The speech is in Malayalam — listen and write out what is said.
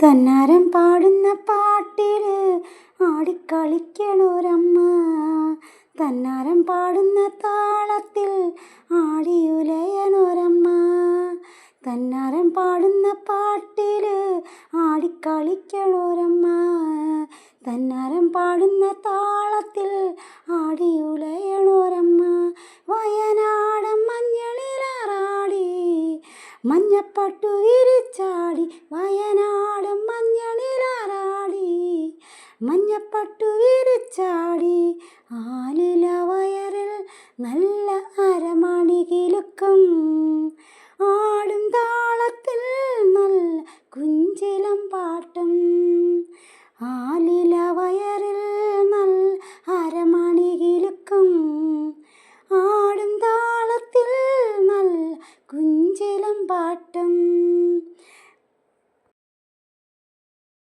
തന്നാരം പാടുന്ന പാട്ടിൽ ആടിക്കളിക്കണൊരമ്മ, തന്നാരം പാടുന്ന താളത്തിൽ ആടിയുലയണൊരമ്മ. തന്നാരം പാടുന്ന പാട്ടിൽ ആടിക്കളിക്കണൊരമ്മ, തന്നാരം പാടുന്ന താളത്തിൽ ആടിയുലയണൊരമ്മ. വയനാടൻ മഞ്ഞളിലാറാടി മഞ്ഞപ്പട്ടു വിരിച്ചാടി, വയനാടൻ മഞ്ഞളിലാറാടി മഞ്ഞപ്പട്ടു വിരിച്ചാടി. ആലില വയറിൽ നല്ല അരമണി കിലുക്കം, ആടും താളത്തിൽ നല്ല കുഞ്ചിലം പാട്ടും. ആലില